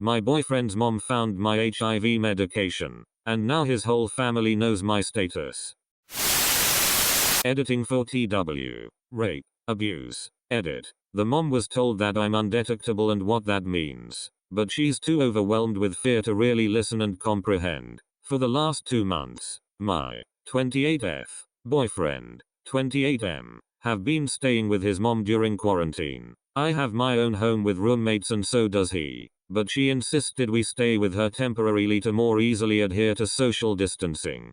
My boyfriend's mom found my HIV medication, and now his whole family knows my status. Editing for TW. Rape. Abuse. Edit. The mom was told that I'm undetectable and what that means, but she's too overwhelmed with fear to really listen and comprehend. For the last 2 months, my 28F boyfriend, 28M, have been staying with his mom during quarantine. I have my own home with roommates and so does he, but she insisted we stay with her temporarily to more easily adhere to social distancing.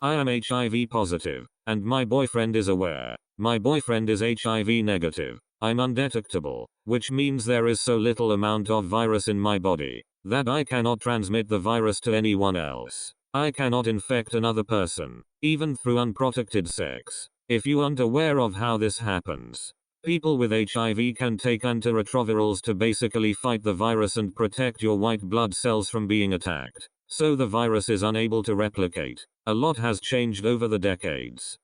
I am HIV positive, and my boyfriend is aware. My boyfriend is HIV negative. I'm undetectable, which means there is so little amount of virus in my body that I cannot transmit the virus to anyone else. I cannot infect another person, even through unprotected sex. If you aren't aware of how this happens, people with HIV can take antiretrovirals to basically fight the virus and protect your white blood cells from being attacked, so the virus is unable to replicate. A lot has changed over the decades.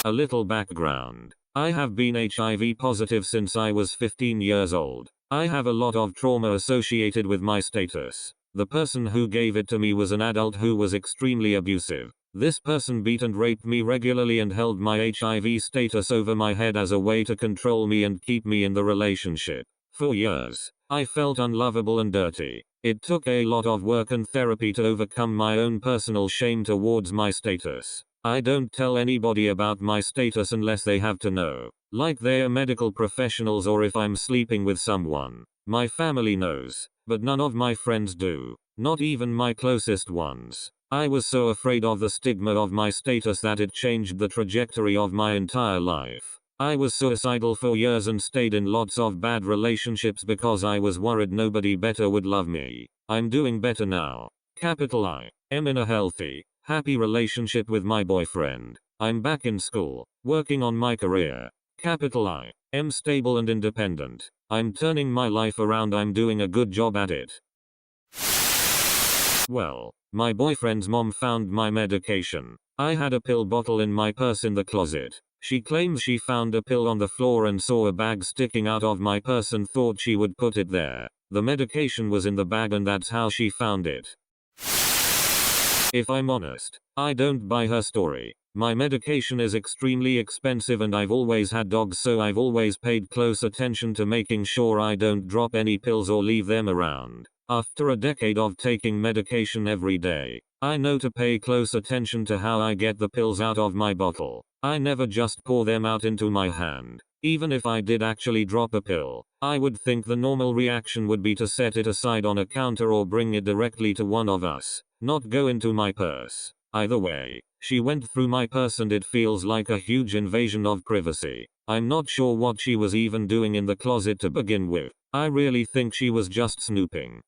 A little background. I have been HIV positive since I was 15 years old. I have a lot of trauma associated with my status. The person who gave it to me was an adult who was extremely abusive. This person beat and raped me regularly and held my HIV status over my head as a way to control me and keep me in the relationship. For years, I felt unlovable and dirty. It took a lot of work and therapy to overcome my own personal shame towards my status. I don't tell anybody about my status unless they have to know, like they are medical professionals or if I'm sleeping with someone. My family knows, but none of my friends do, not even my closest ones. I was so afraid of the stigma of my status that it changed the trajectory of my entire life. I was suicidal for years and stayed in lots of bad relationships because I was worried nobody better would love me. I'm doing better now. Capital I. am in a healthy, happy relationship with my boyfriend. I'm back in school, working on my career. Capital I. am stable and independent. I'm turning my life around. I'm doing a good job at it. Well, my boyfriend's mom found my medication. I had a pill bottle in my purse in the closet. She claims she found a pill on the floor and saw a bag sticking out of my purse and thought she would put it there. The medication was in the bag and that's how she found it. If I'm honest, I don't buy her story. My medication is extremely expensive and I've always had dogs, so I've always paid close attention to making sure I don't drop any pills or leave them around. After a decade of taking medication every day, I know to pay close attention to how I get the pills out of my bottle. I never just pour them out into my hand. Even if I did actually drop a pill, I would think the normal reaction would be to set it aside on a counter or bring it directly to one of us, not go into my purse. Either way, she went through my purse and it feels like a huge invasion of privacy. I'm not sure what she was even doing in the closet to begin with. I really think she was just snooping.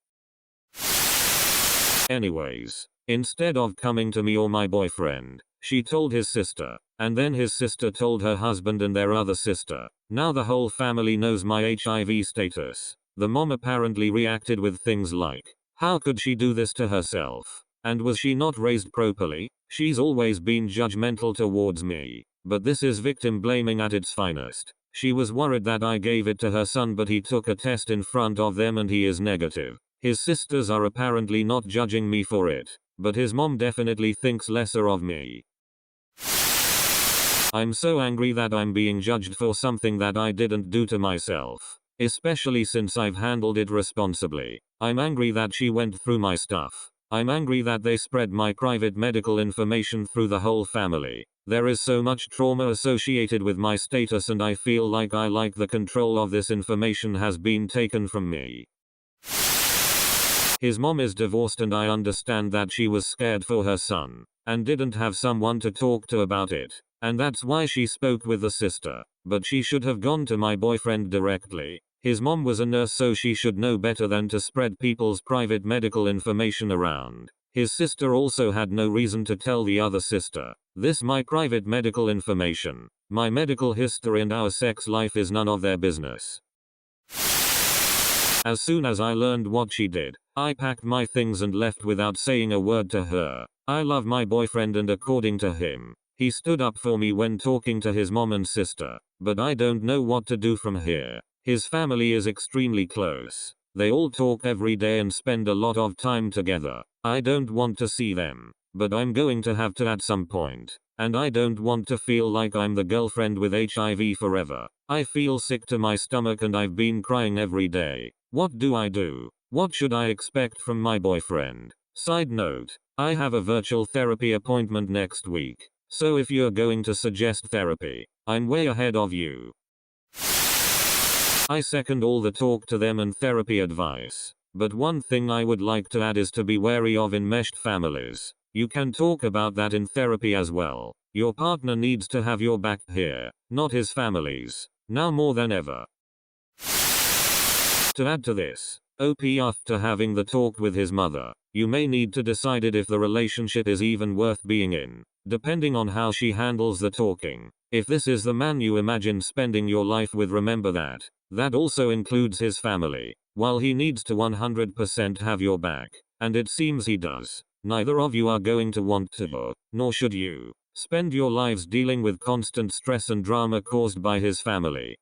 Anyways, instead of coming to me or my boyfriend, she told his sister, and then his sister told her husband and their other sister. Now the whole family knows my HIV status. The mom apparently reacted with things like, how could she do this to herself? And was she not raised properly? She's always been judgmental towards me. But this is victim blaming at its finest. She was worried that I gave it to her son, but he took a test in front of them and he is negative. His sisters are apparently not judging me for it, but his mom definitely thinks lesser of me. I'm so angry that I'm being judged for something that I didn't do to myself, especially since I've handled it responsibly. I'm angry that she went through my stuff. I'm angry that they spread my private medical information through the whole family. There is so much trauma associated with my status and I feel like the control of this information has been taken from me. His mom is divorced and I understand that she was scared for her son, and didn't have someone to talk to about it, and that's why she spoke with the sister, but she should have gone to my boyfriend directly. His mom was a nurse, so she should know better than to spread people's private medical information around. His sister also had no reason to tell the other sister. This my private medical information, my medical history and our sex life is none of their business. As soon as I learned what she did, I packed my things and left without saying a word to her. I love my boyfriend and according to him, he stood up for me when talking to his mom and sister, but I don't know what to do from here. His family is extremely close. They all talk every day and spend a lot of time together. I don't want to see them, but I'm going to have to at some point. And I don't want to feel like I'm the girlfriend with HIV forever. I feel sick to my stomach and I've been crying every day. What do I do? What should I expect from my boyfriend? Side note, I have a virtual therapy appointment next week. So if you're going to suggest therapy, I'm way ahead of you. I second all the talk to them and therapy advice. But one thing I would like to add is to be wary of enmeshed families. You can talk about that in therapy as well. Your partner needs to have your back here, not his family's. Now more than ever. To add to this, after having the talk with his mother, you may need to decide if the relationship is even worth being in, depending on how she handles the talking. If this is the man you imagine spending your life with, remember that. That also includes his family. While he needs to 100% have your back, and it seems he does, neither of you are going to want to, nor should you, spend your lives dealing with constant stress and drama caused by his family.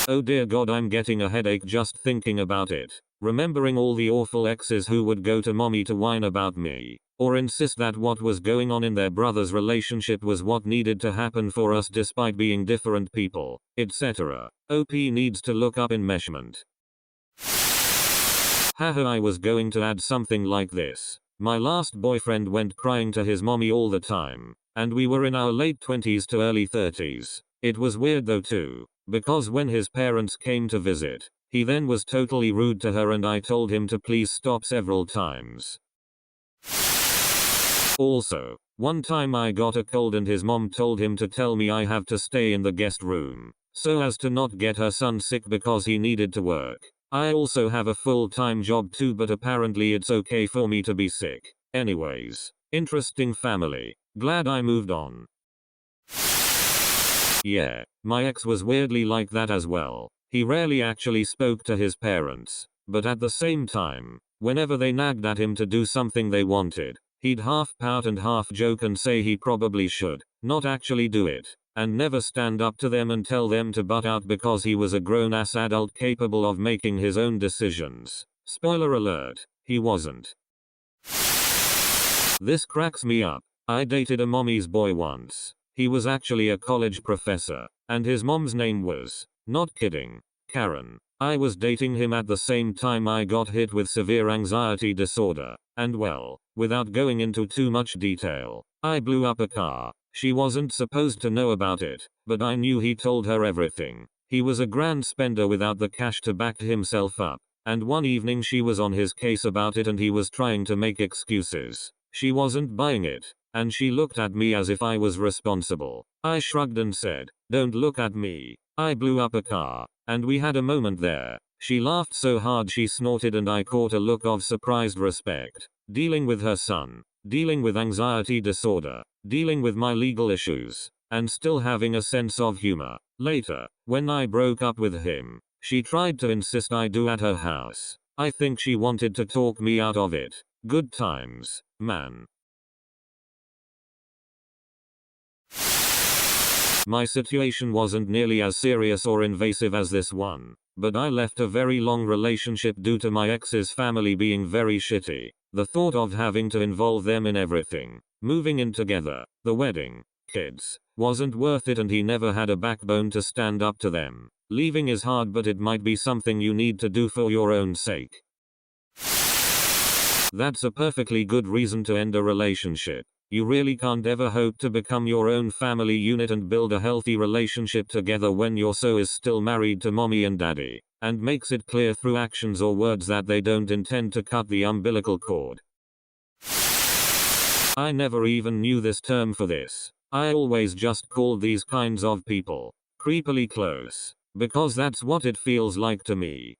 Oh dear God, I'm getting a headache just thinking about it. Remembering all the awful exes who would go to mommy to whine about me, or insist that what was going on in their brother's relationship was what needed to happen for us despite being different people, etc. OP needs to look up enmeshment. Haha, I was going to add something like this. My last boyfriend went crying to his mommy all the time, and we were in our late 20s to early 30s. It was weird though too, because when his parents came to visit, he then was totally rude to her and I told him to please stop several times. Also, one time I got a cold and his mom told him to tell me I have to stay in the guest room, so as to not get her son sick because he needed to work. I also have a full-time job too, but apparently it's okay for me to be sick. Anyways, interesting family. Glad I moved on. Yeah, my ex was weirdly like that as well. He rarely actually spoke to his parents, but at the same time, whenever they nagged at him to do something they wanted, he'd half pout and half joke and say he probably should, not actually do it, and never stand up to them and tell them to butt out because he was a grown-ass adult capable of making his own decisions. Spoiler alert, he wasn't. This cracks me up. I dated a mommy's boy once. He was actually a college professor, and his mom's name was, not kidding, Karen. I was dating him at the same time I got hit with severe anxiety disorder, and well, without going into too much detail, I blew up a car. She wasn't supposed to know about it, but I knew he told her everything. He was a grand spender without the cash to back himself up, and one evening she was on his case about it and he was trying to make excuses. She wasn't buying it, and she looked at me as if I was responsible. I shrugged and said, "Don't look at me. I blew up a car." And we had a moment there. She laughed so hard she snorted and I caught a look of surprised respect. Dealing with her son, dealing with anxiety disorder, dealing with my legal issues, and still having a sense of humor. Later, when I broke up with him, she tried to insist I do at her house. I think she wanted to talk me out of it. Good times, man. My situation wasn't nearly as serious or invasive as this one, but I left a very long relationship due to my ex's family being very shitty. The thought of having to involve them in everything, moving in together, the wedding, kids, wasn't worth it and he never had a backbone to stand up to them. Leaving is hard, but it might be something you need to do for your own sake. That's a perfectly good reason to end a relationship. You really can't ever hope to become your own family unit and build a healthy relationship together when your so is still married to mommy and daddy, and makes it clear through actions or words that they don't intend to cut the umbilical cord. I never even knew this term for this. I always just called these kinds of people creepily close, because that's what it feels like to me.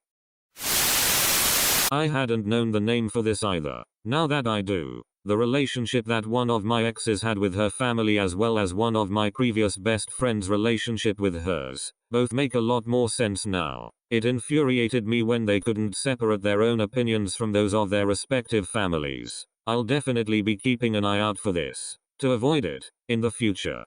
I hadn't known the name for this either. Now that I do, the relationship that one of my exes had with her family as well as one of my previous best friends' relationship with hers, both make a lot more sense now. It infuriated me when they couldn't separate their own opinions from those of their respective families. I'll definitely be keeping an eye out for this, to avoid it, in the future.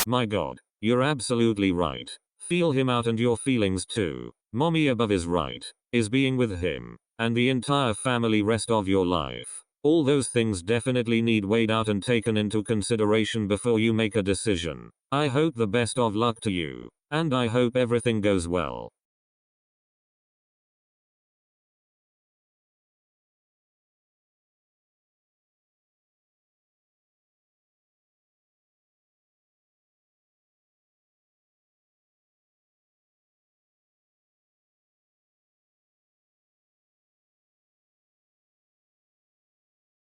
My God, You're absolutely right. Feel him out and your feelings too. Mommy above is right. Is being with him and the entire family rest of your life. All those things definitely need weighed out and taken into consideration before you make a decision. I hope the best of luck to you, and I hope everything goes well.